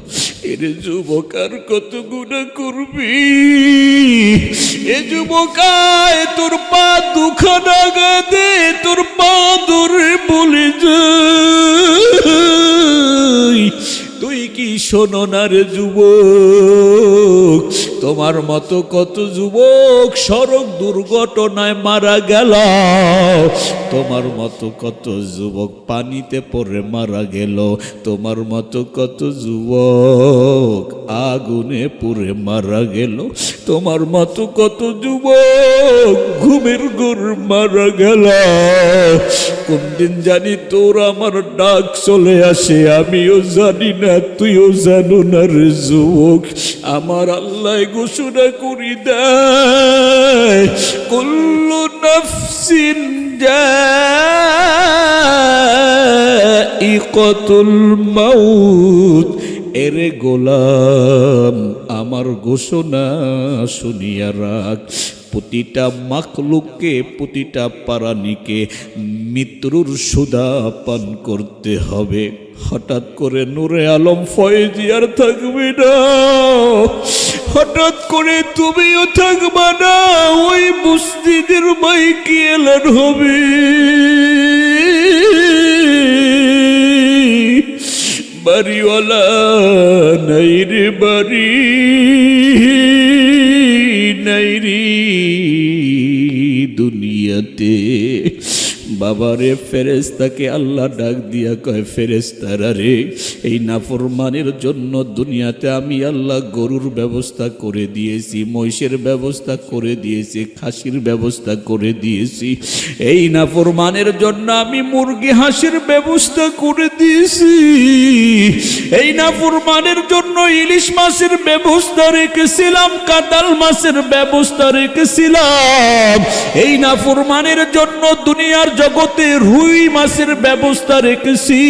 এর যুবক আর কত গুনাহ করবি? এ যুবকায়, তোর পা দুখানা গাদে, তোর পা ধরে বলে যাই, তুই কি শোনো না রে যুবক? তোমার মতো কত যুবক সড়ক দুর্ঘটনায় মারা গেল, তোমার মতো কত যুবক পানিতে পড়ে মারা গেল, তোমার মতো কত যুবক আগুনে পুড়ে মারা গেল। তোমার মতো কত যুবক ঘুমের ঘোর মারা গেল। কোন দিন জানি তোর আমার ডাক চলে আসে, আমিও জানি না, তুইও জানো না রে যুবক। আমার আল্লাহ ঘোষণা করি দেয়, কুল্লু নাফসিন যায়িকাতুল মাউত। এরে গোলাম, আমার ঘোষণা শুনিয়া রাখ, প্রতিটা মাখলুককে, প্রতিটা প্রাণীকে মৃত্যুর সুধা পান করতে হবে। হঠাৎ করে নূরে আলম ফয়েজি আর থাকবে না, হঠাৎ করে তুমিও থাকবা না। ওই মসজিদের মাইকে এলান হবে, বাড়িওয়ালা নাই রে বাড়ি, নাই রে দুনিয়াতে। বাবারে ফেরেশতাকে আল্লাহ ডাক দিয়া কয়, ফেরেশতারা রে, এই নাফরমানের জন্য দুনিয়াতে আমি আল্লাহ গরুর ব্যবস্থা করে দিয়েছি, মহিষের ব্যবস্থা করে দিয়েছি, খাসির ব্যবস্থা করে দিয়েছি। এই নাফরমানের জন্য আমি মুরগি হাঁসের ব্যবস্থা করে দিয়েছি। এই নাফরমানের জন্য ইলিশ মাছের ব্যবস্থা রেখেছিলাম, কাতাল মাছের ব্যবস্থা রেখেছিলাম। এই নাফরমানের জন্য দুনিয়ার জগতে রুই মাছের ব্যবস্থা রেখেছি।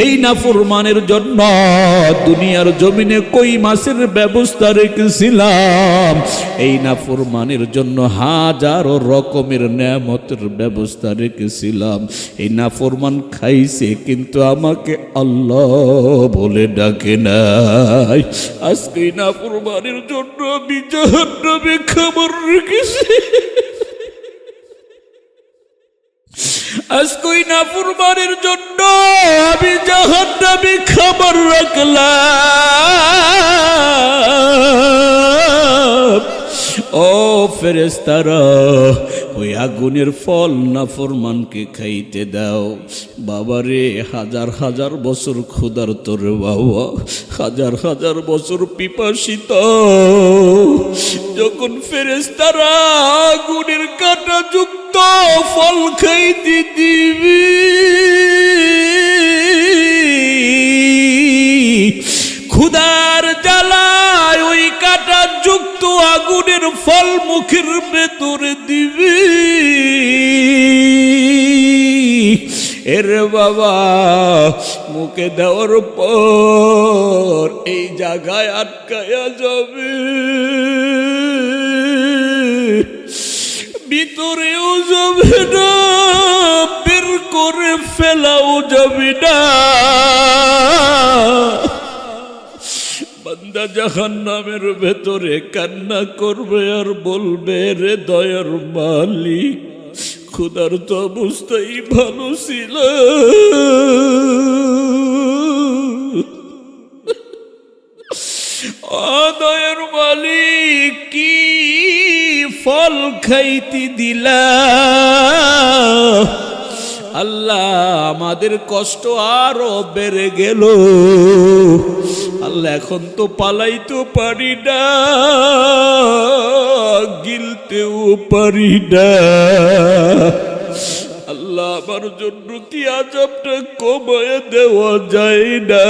এই নাফরমানের জন্য দুনিয়ার জমিনে কই মাছের ব্যবস্থা রেখেছিলাম। এই নাফরমানের জন্য হাজারো রকমের নেয়ামতের ব্যবস্থা রেখেছিলাম। এই নাফরমান খাইছে, কিন্তু আমাকে আল্লাহ বলে ডাকে নাই। আজকে এই নাফরমানের জন্য আমি জাহান্নামে খাবার রেখেছি। আজকে ওই নাফরমানের জন্য আমি জাহান্নামে খাবার রাখলাম। ও ফেরেশতারা, ওই আগুনের ফল নাফরমানকে খাইতে দাও। বাবারে, হাজার হাজার বছর ক্ষুধার্ত রে বাবা, হাজার হাজার বছর পিপাসিত। যখন ফেরেশতারা আগুনের কাঁটা যুক্ত ফল খাইতে দিবি, ক্ষুধার জ্বালায় ওই কাঁটা যুক্ত আগুনের ফল মুখের ভেতরে দিবি। এর বাবা, মুখে দেওয়ার পর এই জায়গায় আটকায়া যাবে, ভিতরেও যাবে না, বের করে ফেলাও যাবে না। বান্দা জাহান্নামের ভেতরে কান্না করবে আর বলবে, রে দয়ার মালিক, ক্ষুধার্ত অবস্থায় ভালো ছিল। দয়ার মালিক, কি ফল খাইতে দিলা? আল্লাহ, আমাদের কষ্ট আরো বেড়ে গেল। আল্লাহ, এখন তো পালাইতেও পারি না, গিলতেও পারি না। আল্লাহ, আমার জন্য কি আযাবটা কমায় দেওয়া যায় না?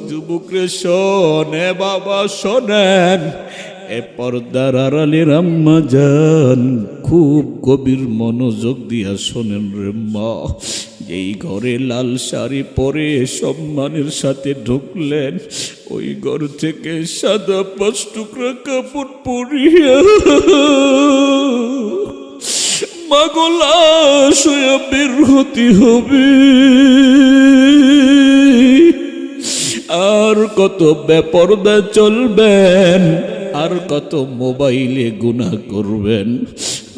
যুবকরে শোনে বাবা, শোনেন, এ পর্দার আড়ালের আম্মা জান, খুব গভীর মনোযোগ দিয়া শোনেন রে মা। যেই ঘরে লাল শাড়ি পরে সম্মানের সাথে ঢুকলেন, ওই ঘর থেকে সাদা 5 টুকরা কাপড় পরিয়া মাগলা শুয়ে বের হতে হবে। আর কত বেপরদা চলবেন, আর কত মোবাইলে গুনাহ করবেন,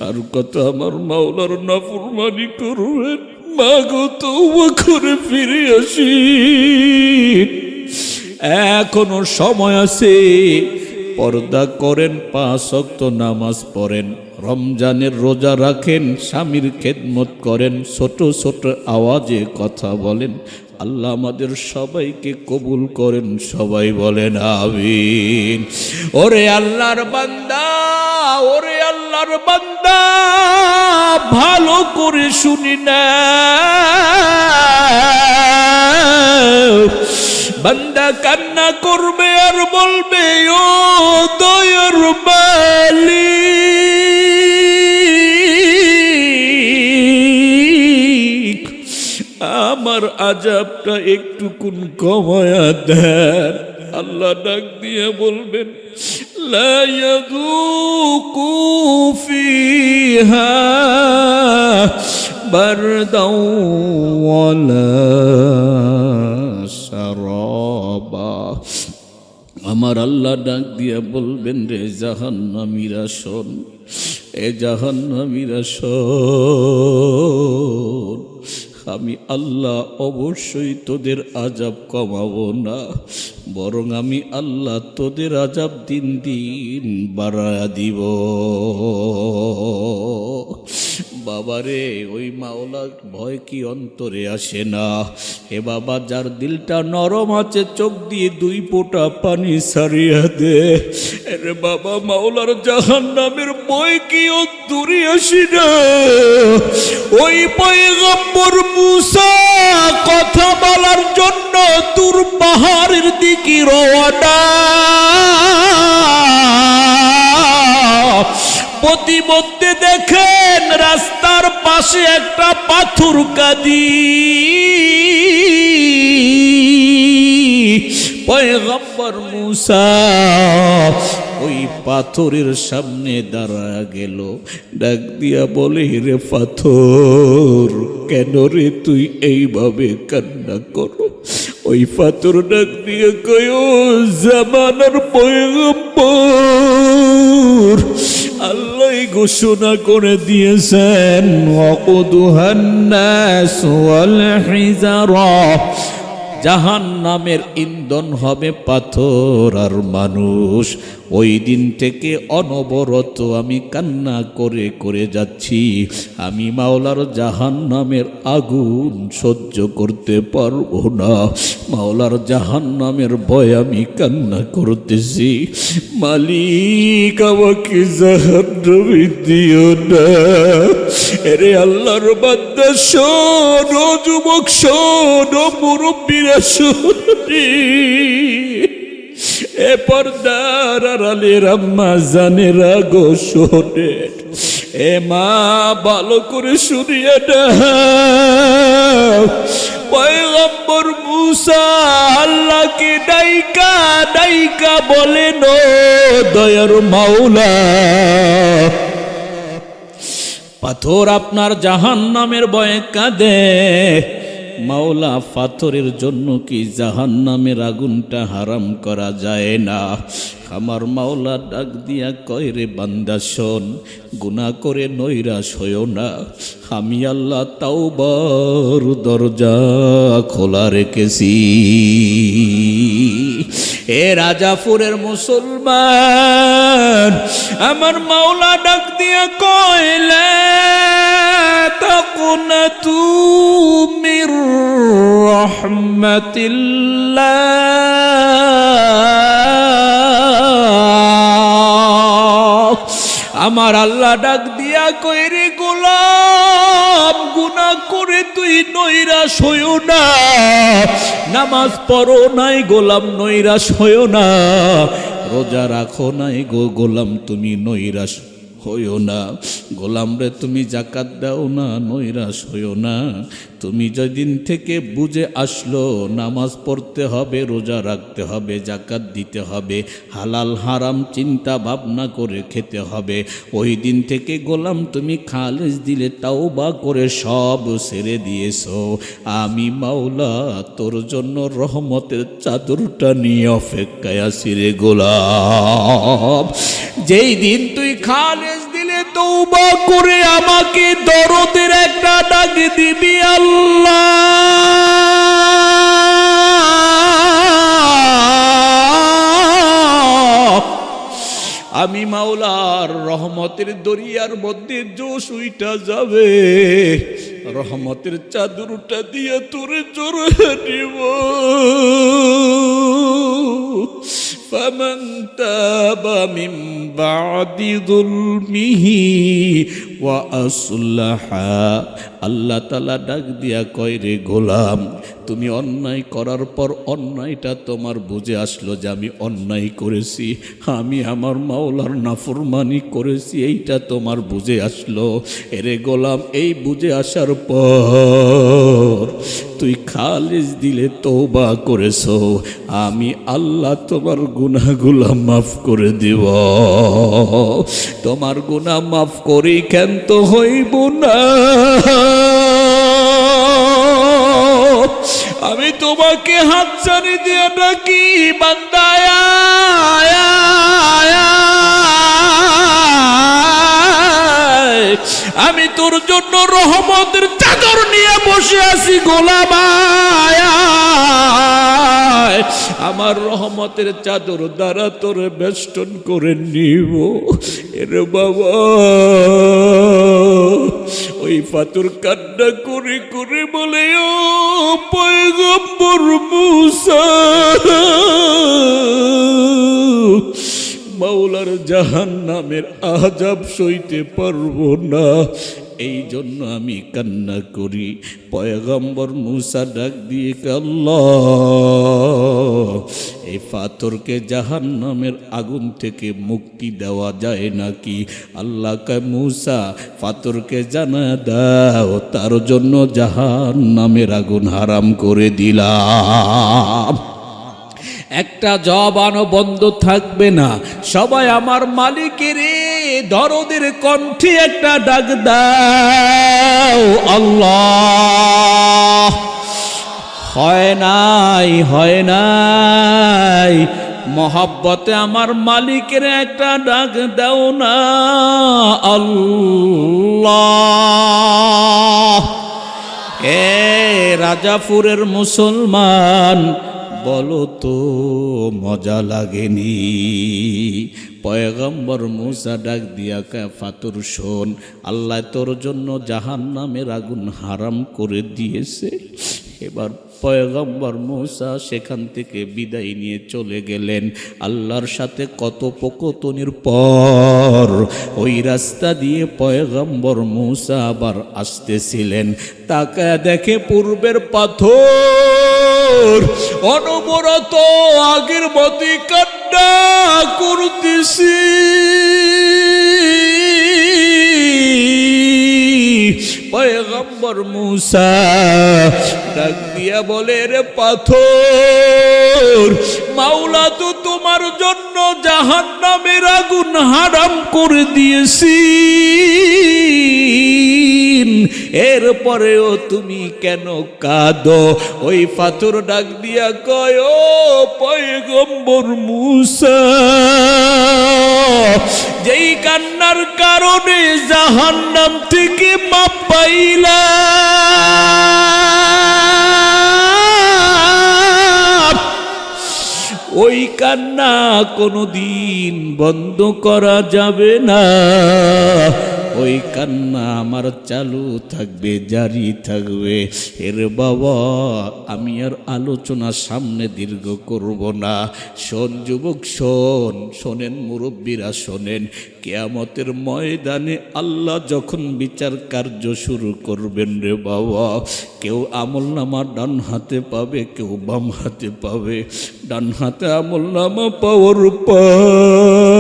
আর কত আমার মাওলার নাফরমানি করবেন। মাগো, তওবা করে ফিরে আসি, এখনো সময় আছে। পর্দা করেন, 5 ওয়াক্ত নামাজ পড়েন, রমজানের রোজা রাখেন, স্বামীর খেদমত করেন, ছোট ছোট আওয়াজে কথা বলেন, আল্লাহ আমাদের সবাইকে কবুল করেন, সবাই বলেন আমিন। ওরে আল্লাহর বান্দা, ওরে আল্লাহর বান্দা, ভালো করে শুনি না। বান্দা কান্না করবে আর বলবে, ও দয়ার মালিক, আমার আযাবটা একটুকুন কমায়া দেন। আল্লাহ ডাক দিয়ে বলবেন, লা ইয়াযুকু ফিহা বারদাও ওয়ালা শারাবা। আমার আল্লাহ ডাক দিয়া বলবেন, রে জাহান্নামীরা শোন, এ জাহান্নামীরা শোন, আমি আল্লাহ অবশ্যই তোদের আযাব কমাবো না, বরং আমি আল্লাহ তোদের আযাব দিন দিন বাড়ায়া দিব। বাবারে, ওই মাওলার ভয় কি অন্তরে আসে না? হে বাবা, যার দিলটা নরম আছে, চোখ দিয়ে দুই ফোঁটা পানি সারিয়া দে। আরে বাবা, মাওলার জাহান্নামের ভয় কি অন্তরে আসে না? ওই পয়গম্বর মুসা কথা বলার জন্য তুর পাহাড়ের দিকে রওনা, প্রতিমধ্যে দেখেন রাস্তার পাশে একটা পাথর কাঁদি। পয়গম্বর মুসা ওই পাথরের সামনে দাঁড়া গেল, ডাক দিয়া বলে, রে পাথর, কেন রে তুই এইভাবে কান্না করো? ওই পাথর ডাক দিয়ে কয়, ও জামানার পয়গম্বর, আল্লাহ ঘোষণা করে দিয়েছেন, ওয়াকুদুহান নাস ওয়াল হিজারা, জাহান্নামের ইন্ধন হবে পাথর আর মানুষ। ওই দিন থেকে অনবরত আমি কান্না করে করে যাচ্ছি, আমি মাওলার জাহান্নামের আগুন সহ্য করতে পারবো না, মাওলার জাহান্নামের ভয় আমি কান্না করতেছি। মালিক, আমাকে জাহান্নামে দিও না। এরে আল্লাহর বান্দা শোন, ও যুবক শোন, ও মুরব্বীরা শোন, এ পর্দার আড়ালের আম্মা জানেরা গো শোনেন, এ মা ভালো করে শুনিয়ে দাও। পয়গম্বর মুসা আল্লাহকে ডাইকা ডাইকা বলেন, ও দয়ার মাওলা, পাথর আপনার জাহান্নামের ভয়ে কাঁদে। মাওলা, পাথরের জন্য কি জাহান্নামের আগুনটা হারাম করা যায় না? আমার মাওলা ডাক দিয়া কয়, রে বান্দা শোন, গুনাহ করে নৈরাশ হইও না, আমি আল্লাহ তাওবার দরজা খোলা রেখেছি। এ রাজাপুরের মুসলমান, আমার মাওলা ডাক দিয়া কয়, লা তাকুনাতু মির রাহমাতিল্লাহ। আমার আল্লাহ ডাক দিয়া কয়, রে গোলাম, গুনাহ করে তুই নৈরাশ হইও না, নামাজ পড়ো নাই গোলাম, নৈরাশ হইও না, রোজা রাখো নাই গো গোলাম, তুমি নৈরাশ হইও না, গোলাম রে তুমি যাকাত দাও না, নৈরাশ হইও না। তুমি যেদিন থেকে বুঝে আসলো নামাজ পড়তে হবে, রোজা রাখতে হবে, যাকাত দিতে হবে, হালাল হারাম চিন্তা ভাবনা করে খেতে হবে, ওই দিন থেকে গোলাম তুমি খালেস দিলে তাওবা করে সব ছেড়ে দিয়েছো, আমি মাওলা তোর জন্য রহমতের চাদরটা নিয়ে অপেক্ষায় আছি রে গোলাম। যেই দিন তুই খালেস দিলে তওবা করে আমাকে দরদের একটা ডাক দিবি, আল্লাহ আমি মাওলার রহমতের দরিয়ার মধ্যে জোশ উইটা যাবে, রহমতের চাদরটা দিয়ে তোরে জড়িয়ে নিব। ফামান তাবা মিন বাদি যুলমিহি ওয়া আসলাহা, আল্লাহ তাআলা ডাক দিয়া কয়, রে গোলাম, তুমি অন্যায় করার পর অন্যায়টা তোমার বুঝে আসলো যে আমি অন্যায় করেছি, আমি আমার মাওলার নাফরমানি করেছি, এইটা তোমার বুঝে আসলো। এরে গোলাম, এই বুঝে আসার পর তুই খালিস দিলে তওবা করেছো, আমি আল্লাহ তোমার গুনাহগুলো মাফ করে দিব। তোমার গুনাহ মাফ করি কেন তো হইব না? আমি তোমাকে হাতছানি দিয়ে ডাকি, বান্দা আমি তোর জন্য রহমতের চাদর নিয়ে বসে আছি। গোলাম আমার রহমতের চাদর দ্বারা তোর বেষ্টন করে নিব। এরে বাবা, ওই পাথর কান্না করে করে বলে, ও পয়গম্বর মূসা, মাওলার জাহান্নামের আযাব সইতে পারবো না, এই জন্য আমি কান্না করি। পয়গম্বর মূসা ডাক দিয়ে, আল্লাহ, এই পাথরকে জাহান্নামের আগুন থেকে মুক্তি দেওয়া যায় নাকি? আল্লাহ কয়, মূসা, পাথরকে জানা দাও, তার জন্য জাহান্নামের আগুন হারাম করে দিলাম। একটা জবানও বন্ধ থাকবে না। সবাই আমার মালিকের দরদের কণ্ঠে একটা ডাক দাও, আল্লাহ। হয় নাই, হয় নাই, মহব্বতে আমার মালিকের একটা ডাক দাও না, আল্লাহ। এ রাজাপুরের মুসলমান, বলো তো মজা লাগেনি? পয়গম্বর মূসা ডাক দিয়া কয়, পাথর শোন, আল্লাহ তোর জন্য জাহান্নামের আগুন হারাম করে দিয়েছে। এবার পয়গম্বর মূসা সেখান থেকে বিদায় নিয়ে চলে গেলেন। আল্লাহর সাথে কথোপকথনের পর ওই রাস্তা দিয়ে পয়গম্বর মূসা আবার আসতেছিলেন। তাকায় দেখে পূর্বের পাথর অনবরত আগের মতোই কান্না করতেছি। পয়গম্বর মূসা ডাক দিয়া বলে, রে পাথর, মাওলা তো তোমার জন্য জাহান্নামের আগুন হারাম করে দিয়েছি, এরপরেও তুমি কেন কাঁদো? ওই পাথর ডাক দিয়া কয়, ও পয়গম্বর মূসা, যেই কান্নার কারণে জাহান্নাম থেকে মাপ পাইলাম, ওই কান্না কোনোদিন বন্ধ করা যাবে না। ওই কান্না আমার চালু থাকবে, জারি থাকবে। এর বাবা, আমি আর আলোচনা সামনে দীর্ঘ করব না। শোন যুবক, শোন, শোনেন মুরব্বীরা, শোনেন। কিয়ামতের ময়দানে আল্লাহ যখন বিচার কার্য শুরু করবেন, রে বাবা, কেউ আমলনামা ডান হাতে পাবে, কেউ বাম হাতে পাবে। ডান হাতে আমলনামা পাওয়ার পর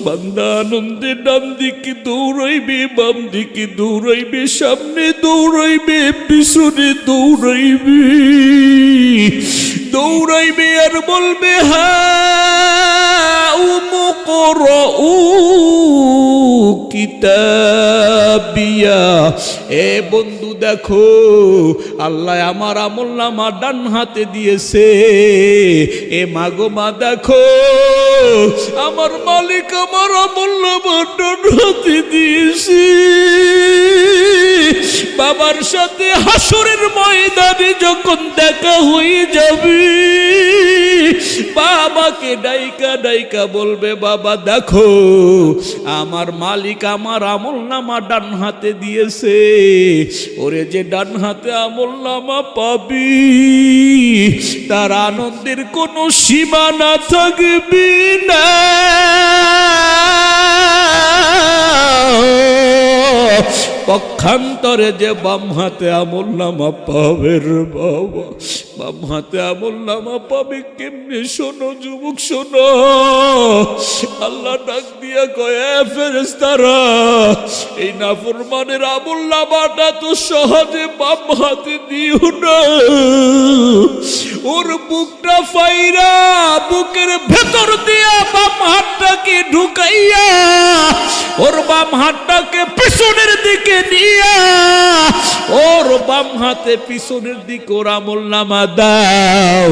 বান্দা আনন্দে ডান দিকে দৌড়াইবে, বাম দিকে দৌড়াইবে, সামনে দৌড়াইবে, পিছনে দৌড়াইবে, দৌড়াইবে আর বলবে, হ্যাঁ উমুকরাউ কিতাবিয়া। এ বন্ধু দেখো, আল্লাহ আমার আমলনামা ডান হাতে দিয়েছে। এ মাগো মা দেখো, আমার মালিক আমার আমলনামা ডান হাতে দিয়েছে। বাবার সাথে হাসরের ময়দানে যখন দেখা হয়ে যাবে, বাবা বাবাকে ডাইকা ডাইকা বলবে, বাবা দেখো আমার মালিক আমার আমলনামা ডান হাতে দিয়েছে। ওরে যে ডান হাতে আমলনামা পাবি তার আনন্দের কোনো সীমানা থাকবি না। পক্ষান্তরে যে বাম হাতে আমলনামা পাবে রে বাবা, বাম হাতে আমলনামা পাবে কেমনে? শোনো যুবক শোনো, আল্লাহ ডাক দিয়া কয়, ফেরেশতারা এই নাফরমানের আমলনামাটা তো সহজে বাম হাতে দিও না। ওর বুকটা ফাইরা বুকের ভেতর দিয়া বাম হাতটাকে ঢুকাইয়া ওর বাম হাতটাকে পিছনের দিকে নিয়া ওর বাম হাতে পিছনের দিকে ওর আমলনামা দাও।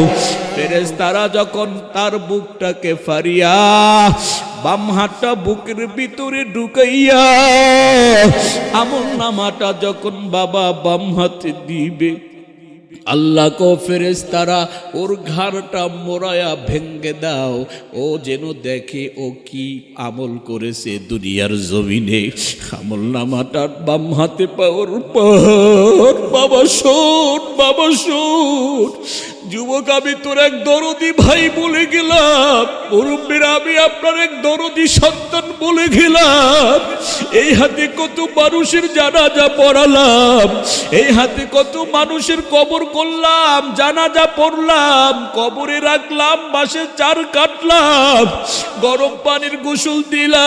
ফেরেশতারা যখন তার বুকটাকে ফারিয়া বাম হাতটা বুকের ভিতরে ঢুকাইয়া আমলনামাটা যখন বাবা বাম হাতে দিবে, আল্লাহ কো ফেরেশতারা ওর ঘাড়টা মোড়ায়া ভেঙ্গে দাও, ও যেন দেখে ও কি আমল করেছে দুনিয়ার জমিনে। আমলনামাটা বাম হাতে পাওয়ার পর বাবা শোন, বাবা শোন যুবক, আমি তোর এক দরদি ভাই বলে গেলাম, মুরব্বীরা আমি আপনার এক দরদি সন্তান বলে গেলাম। এই হাতে কত মানুষের জানাজা পড়ালাম, এই হাতে কত মানুষের কবর করলাম, জানাজা পড়লাম, কবরে রাখলাম, বাঁশের চার কাটলাম, গরম পানির গোসল দিলাম।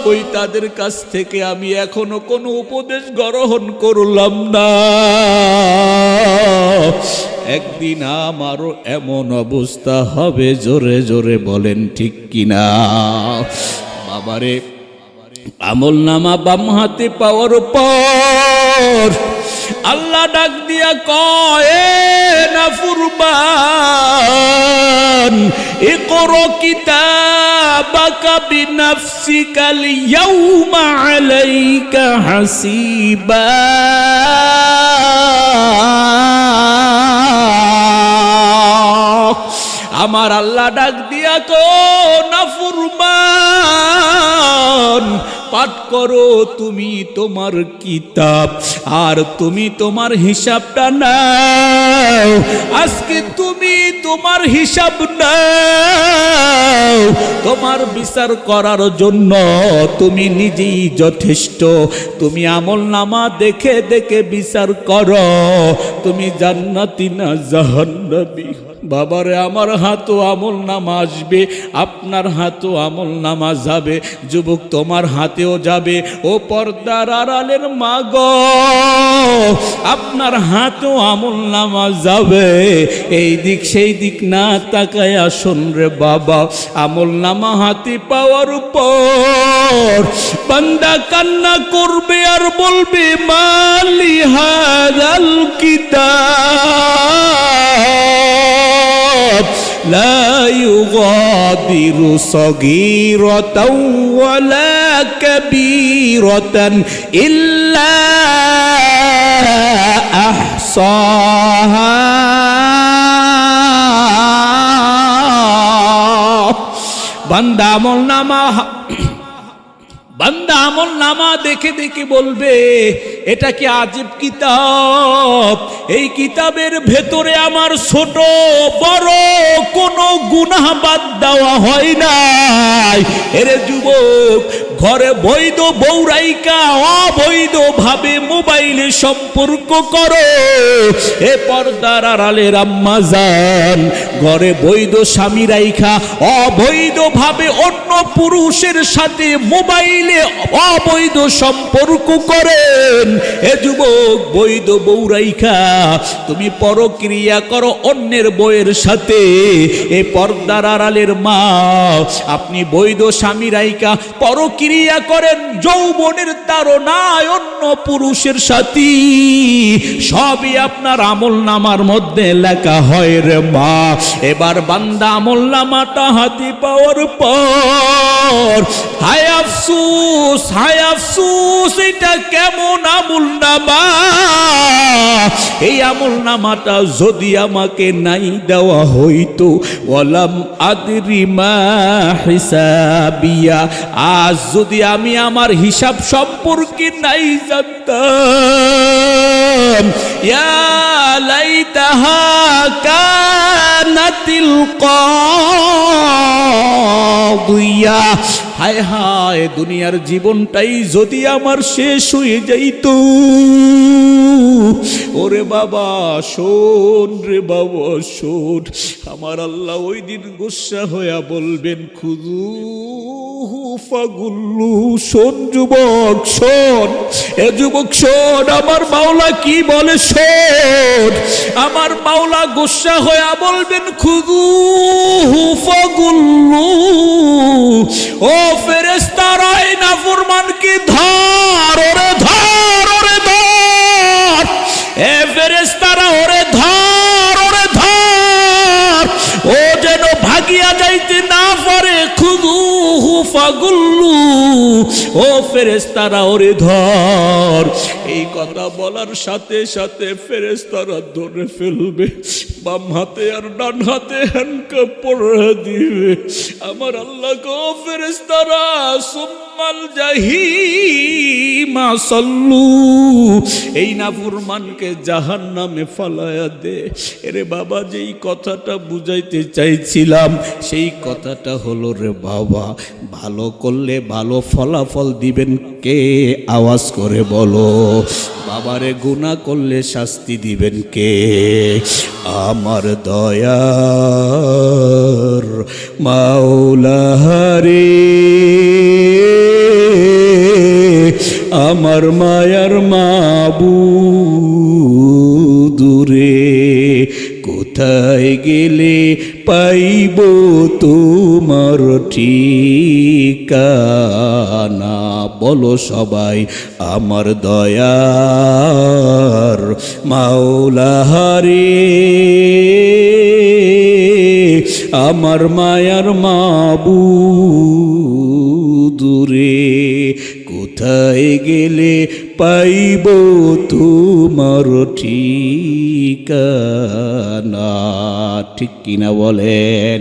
ওই তাদের কাছ থেকে আমি এখনো কোনো উপদেশ গ্রহণ করলাম না। একদিন আমারও এমন অবস্থা হবে, জোরে জোরে বলেন ঠিক কিনা? বাবারে আমলনামা বাম হাতে পাওয়ার পর আল্লাহ ডাক দিয়া কয়, নাফরমান ইকরা কিতাবাকা বিনাফসিকাল ইয়াউমা আলাইকা হাসিবা। আমার আল্লাহ ডাক দিয়া কয়, নাফরমান পাঠ করো তুমি তোমার কিতাব, আর তুমি তোমার হিসাবটা নাও। আজকে তুমি তোমার হিসাব নাও, তোমার বিচার করার জন্য তুমি নিজেই যথেষ্ট। তুমি আমলনামা দেখে দেখে বিচার করো, তুমি জান্নাতি না জাহান্নামী। বাবারে আমার হাতও আমলনামা আসবে, আপনার হাতও আমলনামা যাবে। যুবক তোমার হাতেও যাবে। ও পর্দার আড়ালের মা গো, আপনার হাতও আমলনামা যাবে। এই দিক সেই দিক না তাকায় আসুন রে বাবা। আমলনামা হাতে পাওয়ার পর বান্দা কান্না করবে আর বলবে, মালি হাযাল কিতাব লা ইউগাদিরু সগীরাতাও ওয়ালা কাবীরাতান ইল্লা আহসাহা। বান্দা আমলনামা দেখে দেখে বলবে, এটা কি আজব কিতাব? এই কিতাবের ভেতরে আমার ছোট বড় কোনো গুনাহ বাদ দেওয়া হয় নাই। এরে যুবক, ঘরে বৈধ বউরাইকা অবৈধ ভাবে মোবাইলে সম্পর্ক করো। এ পর্দার আড়ালের আম্মা জান, ঘরে বৈধ স্বামী রাইখা অবৈধ ভাবে অন্য পুরুষের সাথে মোবাইলে অবৈধ সম্পর্ক করেন। এ যুবক, বৈধ বউরাইখা তুমি পরক্রিয়া করো অন্যের বউয়ের সাথে। এ পর্দার আড়ালের মা, আপনি বৈধ স্বামী রাইখা পরক্রিয়া করেন যৌবনের তাড়নায় অন্য পুরুষের সাথে, সবই আপনার আমলনামার মধ্যে লেখা হয় রে মা। এবার বান্দা আমলনামাটা হাতে পাওয়ার পর হায় আফসোস, হায় আফসোস, এটা কেমন আমলনামা এই আমল নামাটা যদি আমাকে নাই দেওয়া হইতো, ওয়ালাম আদরি মা হিসাবিয়া, আজ যদি আমি আমার হিসাব সম্পর্কে নাই জানতাম, ইয়া লাইতাহা কানাতিল কাদিয়া, হায় হায় দুনিয়ার জীবনটাই যদি আমার শেষ হয়ে যাইতো। ওরে বাবা শোন রে বাবা শোন, আমার আল্লাহ ওই দিন গুসা হইয়া বলবেন খুযূহু ফাগুল্লু। শোন যুবক শোন, এ যুবক শোন, আমার মাওলা কি বলে শোন। আমার মাওলা গুসা হইয়া বলবেন খুযূহু ফাগুল্লু। ও ফেরেশতারা এই নাফরমানকে ধর, ওরে ধর, ওরে ধর। এ ফেরেশতারা ওরে ধর, ওরে ধর, ও যেন ভাগিয়া যাইতে না পারে। খুযূহু ফাগুল্লু, ও ফেরেশতারা ওরে ধর। এই কথা বলার সাথে সাথে ফেরেশতারা ধরে ফেলবে, বাম হাতে আর ডান হাতে হ্যান্ডকাপ পরে দিবে। আমার আল্লাহ গো ফেরেশতারা সুম্মাল জাহিমা সাল্লু, এই নাফরমানকে জাহান্নামে ফালায়া দে। এরে বাবা যেই কথাটা বুঝাইতে চাইছিলাম সেই কথাটা হলো রে বাবা, ভালো করলে ভালো ফলাফল দিবেন কে? আওয়াজ করে বলো। বাবারে গুনাহ করলে শাস্তি দিবেন কে? আমার দয়ার মাওলা রে, আমার মায়ার মাবুদ রে, কোথায় গেলে পাইব তোমার ঠিকানা? বলো সবাই। আমার দয়ার মাওলা রে, আমার মায়ার মাবুদ রে, কোথায় গেলে পাইব তোমার ঠিকানা? ঠিক কিনা বলেন?